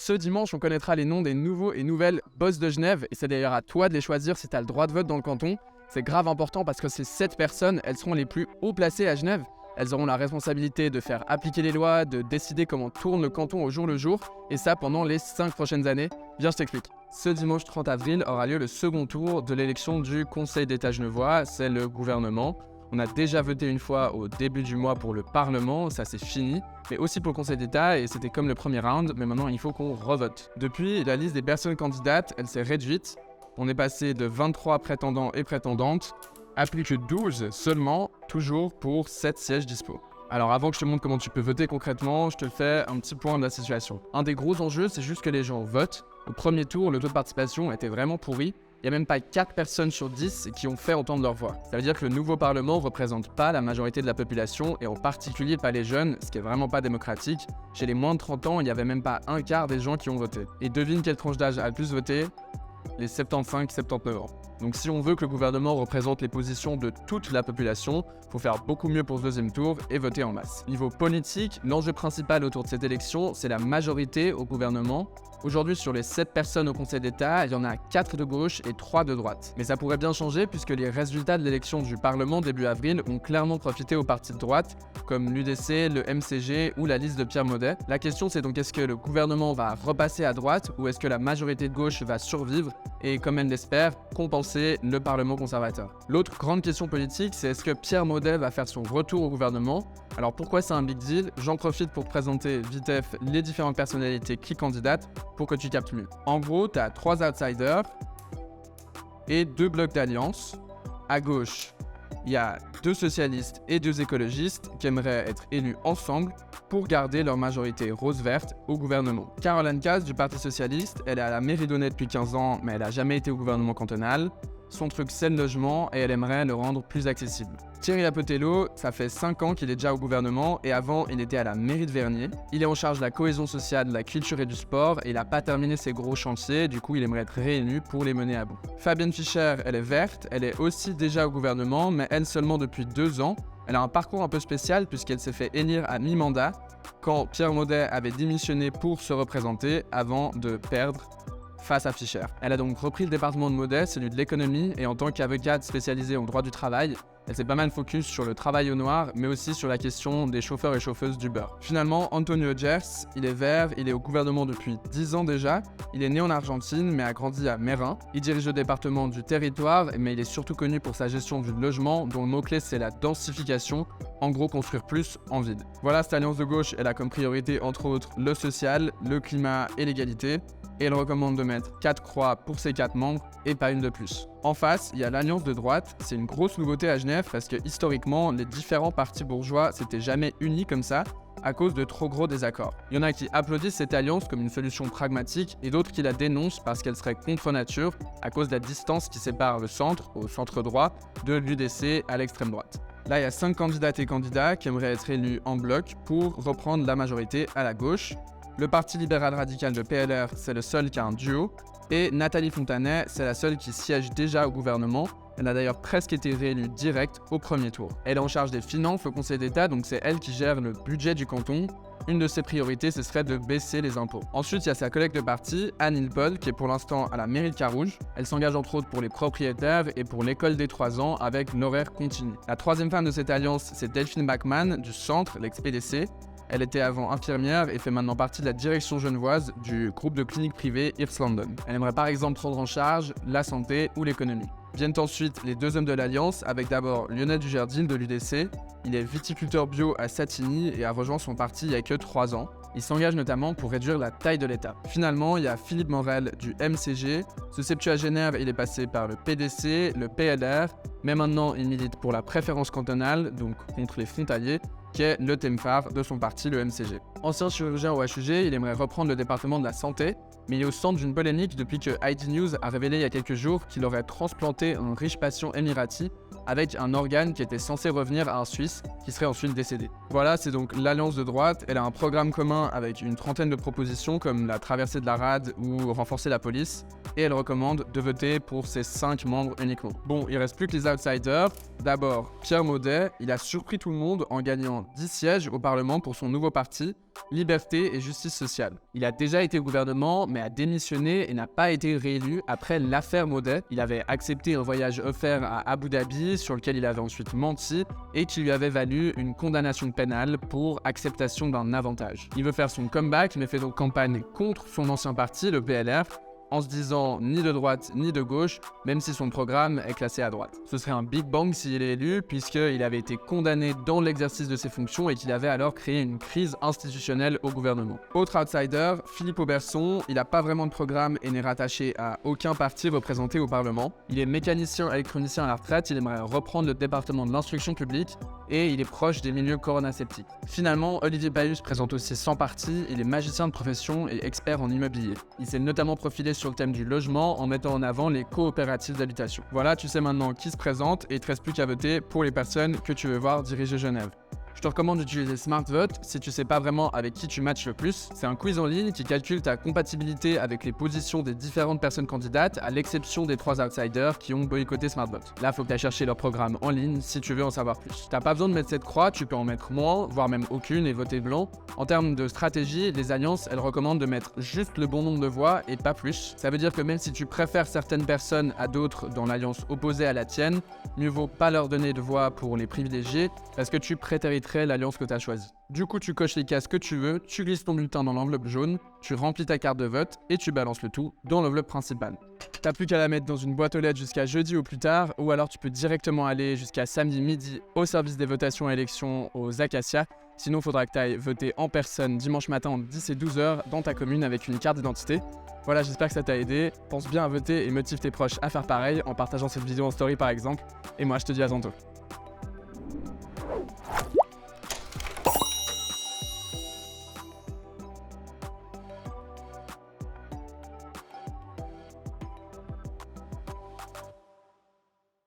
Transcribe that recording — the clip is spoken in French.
Ce dimanche, on connaîtra les noms des nouveaux et nouvelles boss de Genève, et c'est d'ailleurs à toi de les choisir si tu as le droit de vote dans le canton. C'est grave important parce que ces 7 personnes, elles seront les plus haut placées à Genève. Elles auront la responsabilité de faire appliquer les lois, de décider comment tourne le canton au jour le jour, et ça pendant les 5 prochaines années. Viens, je t'explique. Ce dimanche 30 avril aura lieu le second tour de l'élection du Conseil d'État genevois, c'est le gouvernement. On a déjà voté une fois au début du mois pour le Parlement, ça c'est fini, mais aussi pour le Conseil d'État, et c'était comme le premier round, mais maintenant il faut qu'on revote. Depuis, la liste des personnes candidates, elle s'est réduite. On est passé de 23 prétendants et prétendantes à plus que 12 seulement, toujours pour 7 sièges dispo. Alors avant que je te montre comment tu peux voter concrètement, je te fais un petit point de la situation. Un des gros enjeux, c'est juste que les gens votent. Au premier tour, le taux de participation était vraiment pourri. Il n'y a même pas 4 personnes sur 10 qui ont fait entendre leur voix. Ça veut dire que le nouveau Parlement ne représente pas la majorité de la population et en particulier pas les jeunes, ce qui est vraiment pas démocratique. Chez les moins de 30 ans, il n'y avait même pas un quart des gens qui ont voté. Et devine quelle tranche d'âge a le plus voté ? Les 75-79 ans. Donc si on veut que le gouvernement représente les positions de toute la population, il faut faire beaucoup mieux pour ce deuxième tour et voter en masse. Niveau politique, l'enjeu principal autour de cette élection, c'est la majorité au gouvernement. Aujourd'hui, sur les 7 personnes au Conseil d'État, il y en a 4 de gauche et 3 de droite. Mais ça pourrait bien changer puisque les résultats de l'élection du Parlement début avril ont clairement profité aux partis de droite, comme l'UDC, le MCG ou la liste de Pierre Maudet. La question c'est donc est-ce que le gouvernement va repasser à droite ou est-ce que la majorité de gauche va survivre et, comme elle l'espère, compenser le Parlement conservateur. L'autre grande question politique, c'est est-ce que Pierre Maudet va faire son retour au gouvernement ? Alors pourquoi c'est un big deal ? J'en profite pour présenter vitef les différentes personnalités qui candidatent pour que tu captes mieux. En gros, tu as 3 outsiders et 2 blocs d'alliance. À gauche, il y a 2 socialistes et 2 écologistes qui aimeraient être élus ensemble pour garder leur majorité rose-verte au gouvernement. Caroline Casse du Parti Socialiste, elle est à la mairie d'Honnête depuis 15 ans, mais elle n'a jamais été au gouvernement cantonal. Son truc c'est le logement et elle aimerait le rendre plus accessible. Thierry Lapotello, ça fait 5 ans qu'il est déjà au gouvernement et avant il était à la mairie de Vernier. Il est en charge de la cohésion sociale, de la culture et du sport et il n'a pas terminé ses gros chantiers, du coup il aimerait être réélu pour les mener à bout. Fabienne Fischer, elle est verte, elle est aussi déjà au gouvernement mais elle seulement depuis 2 ans. Elle a un parcours un peu spécial puisqu'elle s'est fait élire à mi-mandat quand Pierre Maudet avait démissionné pour se représenter avant de perdre face à Fischer. Elle a donc repris le département de Maudet, celui de l'économie, et en tant qu'avocate spécialisée en droit du travail, elle s'est pas mal focus sur le travail au noir, mais aussi sur la question des chauffeurs et chauffeuses d'Uber. Finalement, Antonio Gers, il est vert, il est au gouvernement depuis 10 ans déjà, il est né en Argentine, mais a grandi à Mérin. Il dirige le département du territoire, mais il est surtout connu pour sa gestion du logement, dont le mot-clé c'est la densification, en gros construire plus en vide. Voilà, cette alliance de gauche, elle a comme priorité entre autres le social, le climat et l'égalité. Et elle recommande de mettre 4 croix pour ses 4 membres et pas une de plus. En face, il y a l'Alliance de droite. C'est une grosse nouveauté à Genève parce que historiquement, les différents partis bourgeois s'étaient jamais unis comme ça à cause de trop gros désaccords. Il y en a qui applaudissent cette alliance comme une solution pragmatique et d'autres qui la dénoncent parce qu'elle serait contre nature à cause de la distance qui sépare le centre, au centre droit, de l'UDC à l'extrême droite. Là, il y a 5 candidates et candidats qui aimeraient être élus en bloc pour reprendre la majorité à la gauche. Le Parti libéral radical de PLR, c'est le seul qui a un duo. Et Nathalie Fontanet, c'est la seule qui siège déjà au gouvernement. Elle a d'ailleurs presque été réélue direct au premier tour. Elle est en charge des finances au Conseil d'État, donc c'est elle qui gère le budget du canton. Une de ses priorités, ce serait de baisser les impôts. Ensuite, il y a sa collègue de parti, Anne Hilpol, qui est pour l'instant à la mairie de Carouge. Elle s'engage entre autres pour les propriétaires et pour l'école des 3 ans avec l'horaire continu. La troisième femme de cette alliance, c'est Delphine Bachmann du Centre, l'ex-PDC. Elle était avant infirmière et fait maintenant partie de la direction genevoise du groupe de cliniques privées London. Elle aimerait par exemple prendre en charge la santé ou l'économie. Viennent ensuite les 2 hommes de l'Alliance, avec d'abord Lionel Dujardin de l'UDC. Il est viticulteur bio à Satigny et a rejoint son parti il y a que 3 ans. Il s'engage notamment pour réduire la taille de l'État. Finalement, il y a Philippe Morel du MCG. Ce septuagénaire, il est passé par le PDC, le PLR, mais maintenant il milite pour la préférence cantonale, donc contre les frontaliers, qui est le thème phare de son parti, le MCG. Ancien chirurgien au HUG, il aimerait reprendre le département de la santé, mais il est au centre d'une polémique depuis que ID News a révélé il y a quelques jours qu'il aurait transplanté un riche patient émirati avec un organe qui était censé revenir à un Suisse qui serait ensuite décédé. Voilà, c'est donc l'Alliance de droite. Elle a un programme commun avec une trentaine de propositions comme la traversée de la rade ou renforcer la police. Et elle recommande de voter pour ses 5 membres uniquement. Bon, il reste plus que les outsiders. D'abord, Pierre Maudet, il a surpris tout le monde en gagnant 10 sièges au Parlement pour son nouveau parti. liberté et justice sociale. Il a déjà été au gouvernement, mais a démissionné et n'a pas été réélu après l'affaire Maudet. Il avait accepté un voyage offert à Abu Dhabi, sur lequel il avait ensuite menti, et qui lui avait valu une condamnation pénale pour acceptation d'un avantage. Il veut faire son comeback, mais fait donc campagne contre son ancien parti, le PLR, en se disant ni de droite ni de gauche, même si son programme est classé à droite. Ce serait un Big Bang s'il est élu, puisqu'il avait été condamné dans l'exercice de ses fonctions et qu'il avait alors créé une crise institutionnelle au gouvernement. Autre outsider, Philippe Auberson, il n'a pas vraiment de programme et n'est rattaché à aucun parti représenté au Parlement. Il est mécanicien électronicien à la retraite, il aimerait reprendre le département de l'instruction publique et il est proche des milieux coronasceptiques. Finalement, Olivier Pahus présente aussi 100 partis, il est magicien de profession et expert en immobilier. Il s'est notamment profilé sur le thème du logement en mettant en avant les coopératives d'habitation. Voilà, tu sais maintenant qui se présente et il te reste plus qu'à voter pour les personnes que tu veux voir diriger Genève. Je te recommande d'utiliser SmartVote si tu sais pas vraiment avec qui tu matches le plus. C'est un quiz en ligne qui calcule ta compatibilité avec les positions des différentes personnes candidates, à l'exception des 3 outsiders qui ont boycotté SmartVote. Là, faut que tu ailles chercher leur programme en ligne si tu veux en savoir plus. T'as pas besoin de mettre cette croix, tu peux en mettre moins, voire même aucune et voter blanc. En termes de stratégie, les alliances, elles recommandent de mettre juste le bon nombre de voix et pas plus. Ça veut dire que même si tu préfères certaines personnes à d'autres dans l'alliance opposée à la tienne, mieux vaut pas leur donner de voix pour les privilégier parce que tu prétériterais l'alliance que tu as choisie. Du coup, tu coches les cases que tu veux, tu glisses ton bulletin dans l'enveloppe jaune, tu remplis ta carte de vote et tu balances le tout dans l'enveloppe principale. T'as plus qu'à la mettre dans une boîte aux lettres jusqu'à jeudi au plus tard, ou alors tu peux directement aller jusqu'à samedi midi au service des votations et élections aux Acacias. Sinon, il faudra que tu ailles voter en personne dimanche matin entre 10 et 12 h dans ta commune avec une carte d'identité. Voilà, j'espère que ça t'a aidé. Pense bien à voter et motive tes proches à faire pareil en partageant cette vidéo en story par exemple. Et moi, je te dis à tantôt.